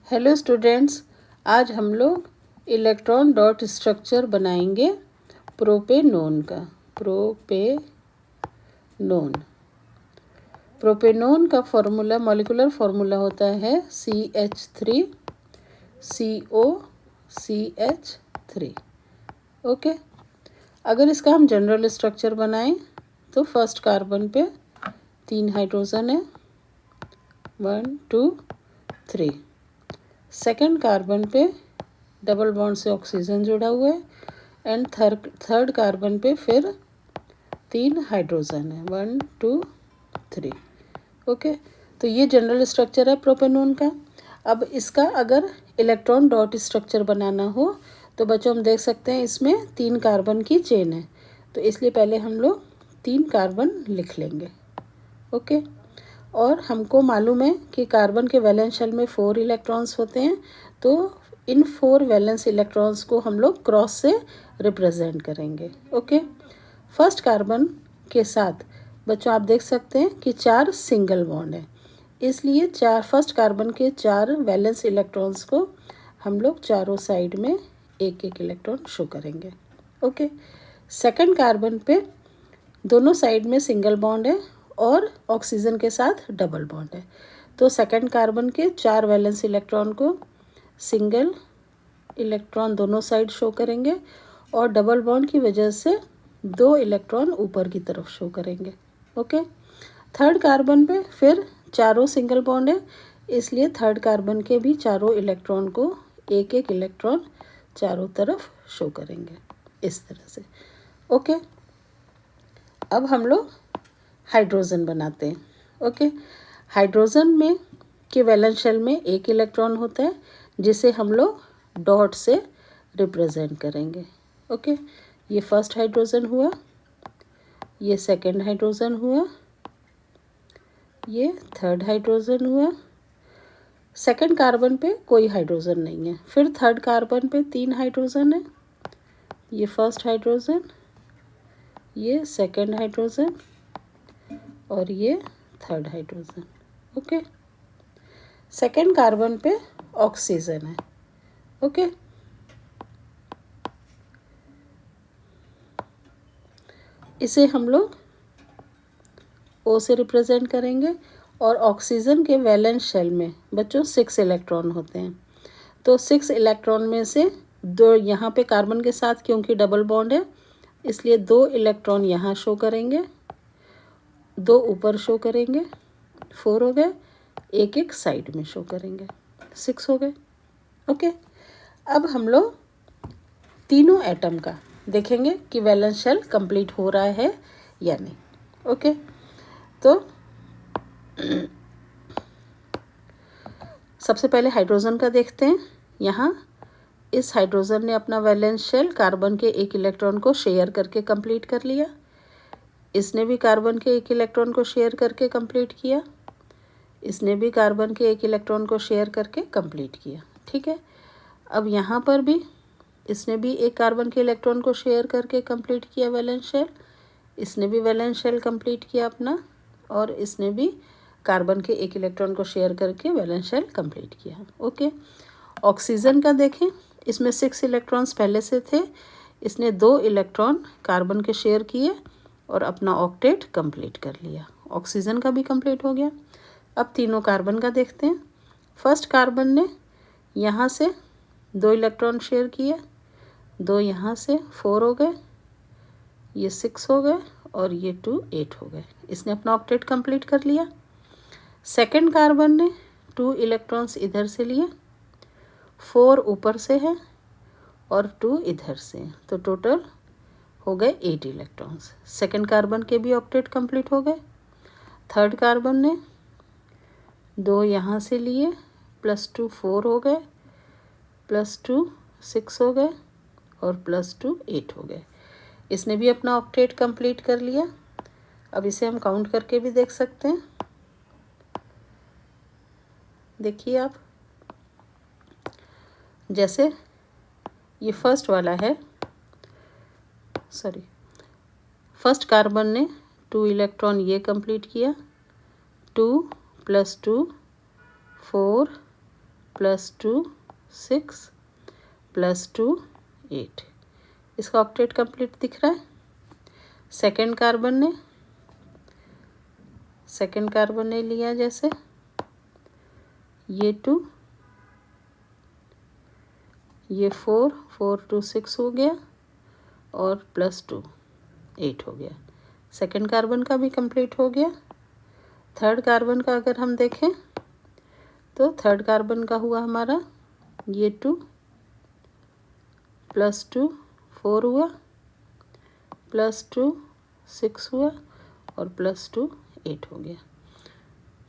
Hello students, आज हम लोग इलेक्ट्रॉन डॉट स्ट्रक्चर बनाएंगे प्रोपेनोन का। प्रोपेनोन का फॉर्मूला, मॉलिक्यूलर फॉर्मूला होता है CH3COCH3। ओके, अगर इसका हम जनरल स्ट्रक्चर बनाएं तो फर्स्ट कार्बन पे 3 हाइड्रोजन है, 1 2 3। सेकेंड कार्बन पे डबल बॉन्ड से ऑक्सीजन जुड़ा हुआ है एंड थर्ड कार्बन पे फिर 3 हाइड्रोजन है, 1 2 3। ओके, तो ये जनरल स्ट्रक्चर है प्रोपेनोन का। अब इसका अगर इलेक्ट्रॉन डॉट स्ट्रक्चर बनाना हो तो बच्चों हम देख सकते हैं इसमें 3 कार्बन की चेन है, तो इसलिए पहले हम लोग 3 कार्बन लिख लेंगे। ओके, और हमको मालूम है कि कार्बन के वैलेंस शेल में 4 इलेक्ट्रॉन्स होते हैं, तो इन 4 वैलेंस इलेक्ट्रॉन्स को हम लोग क्रॉस से रिप्रेजेंट करेंगे। ओके, फर्स्ट कार्बन के साथ बच्चों आप देख सकते हैं कि 4 सिंगल बॉन्ड है, इसलिए फर्स्ट कार्बन के 4 वैलेंस इलेक्ट्रॉन्स को हम लोग चारों साइड में एक एक इलेक्ट्रॉन शो करेंगे। ओके, सेकंड कार्बन पे दोनों साइड में सिंगल बॉन्ड है और ऑक्सीजन के साथ डबल बॉन्ड है, तो सेकंड कार्बन के 4 वैलेंस इलेक्ट्रॉन को सिंगल इलेक्ट्रॉन दोनों साइड शो करेंगे और डबल बॉन्ड की वजह से 2 इलेक्ट्रॉन ऊपर की तरफ शो करेंगे। ओके, थर्ड कार्बन पे फिर चारों सिंगल बॉन्ड है, इसलिए थर्ड कार्बन के भी चारों इलेक्ट्रॉन को एक एक इलेक्ट्रॉन चारों तरफ शो करेंगे इस तरह से। ओके, अब हम लोग हाइड्रोजन बनाते हैं। ओके, हाइड्रोजन में के वैलेंस शेल में एक इलेक्ट्रॉन होता है जिसे हम लोग डॉट से रिप्रेजेंट करेंगे। ओके, ये फर्स्ट हाइड्रोजन हुआ, ये सेकंड हाइड्रोजन हुआ, ये थर्ड हाइड्रोजन हुआ। सेकंड कार्बन पे कोई हाइड्रोजन नहीं है, फिर थर्ड कार्बन पे 3 हाइड्रोजन है, ये फर्स्ट हाइड्रोजन, ये सेकंड हाइड्रोजन और ये third hydrogen. Okay, second carbon पे ऑक्सीजन है। ओके, इसे हम लोग O से रिप्रेजेंट करेंगे और ऑक्सीजन के वैलेंस शेल में बच्चों 6 इलेक्ट्रॉन होते हैं, तो 6 इलेक्ट्रॉन में से 2 यहाँ पे कार्बन के साथ क्योंकि डबल बॉन्ड है इसलिए 2 इलेक्ट्रॉन यहाँ शो करेंगे, 2 ऊपर शो करेंगे, 4 हो गए, एक एक साइड में शो करेंगे, 6 हो गए। ओके, अब हम लोग तीनों एटम का देखेंगे कि वैलेंस शेल कंप्लीट हो रहा है या नहीं। ओके, तो सबसे पहले हाइड्रोजन का देखते हैं। यहाँ इस हाइड्रोजन ने अपना वैलेंस शेल कार्बन के एक इलेक्ट्रॉन को शेयर करके कंप्लीट कर लिया, इसने भी कार्बन के एक इलेक्ट्रॉन को शेयर करके कंप्लीट किया, इसने भी कार्बन के एक इलेक्ट्रॉन को शेयर करके कंप्लीट किया। ठीक है, अब यहाँ पर भी इसने भी एक कार्बन के इलेक्ट्रॉन को शेयर करके कंप्लीट किया वैलेंस शेल, इसने भी वैलेंस शेल कंप्लीट किया अपना, और इसने भी कार्बन के एक इलेक्ट्रॉन को शेयर करके वैलेंस शेल कंप्लीट किया। ओके, ऑक्सीजन का देखें, इसमें 6 इलेक्ट्रॉन्स पहले से थे, इसने 2 इलेक्ट्रॉन कार्बन के शेयर किए और अपना ऑक्टेट कंप्लीट कर लिया, ऑक्सीजन का भी कंप्लीट हो गया। अब तीनों कार्बन का देखते हैं। फर्स्ट कार्बन ने यहाँ से 2 इलेक्ट्रॉन शेयर किए, 2 यहाँ से 4 हो गए, ये 6 हो गए और ये 2 8 हो गए, इसने अपना ऑक्टेट कंप्लीट कर लिया। सेकंड कार्बन ने 2 इलेक्ट्रॉन्स इधर से लिए, 4 ऊपर से है और 2 इधर से, तो टोटल हो गए 8 इलेक्ट्रॉन्स। सेकंड कार्बन के भी ऑक्टेट कंप्लीट हो गए। थर्ड कार्बन ने 2 यहाँ से लिए, +2 4 हो गए, +2 6 हो गए और +2 8 हो गए, इसने भी अपना ऑक्टेट कंप्लीट कर लिया। अब इसे हम काउंट करके भी देख सकते हैं। देखिए आप, जैसे ये फर्स्ट वाला है, फर्स्ट कार्बन ने 2 इलेक्ट्रॉन ये कंप्लीट किया, 2 + 2 4 +2 6 +2 8। इसका ऑक्टेट कंप्लीट दिख रहा है। सेकेंड कार्बन ने लिया, जैसे ये 2, ये 4 4 2 6 हो गया और +2 8 हो गया। सेकेंड कार्बन का भी कंप्लीट हो गया। थर्ड कार्बन का अगर हम देखें तो थर्ड कार्बन का हुआ हमारा ये 2 +2 4 हुआ, +2 6 हुआ और +2 8 हो गया।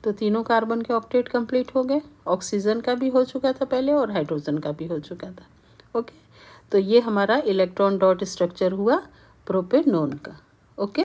तो तीनों कार्बन के ऑक्टेट कंप्लीट हो गए। ऑक्सीजन का भी हो चुका था पहले और हाइड्रोजन का भी हो चुका था। ओके, तो ये हमारा इलेक्ट्रॉन डॉट स्ट्रक्चर हुआ प्रोपेनॉन का। ओके।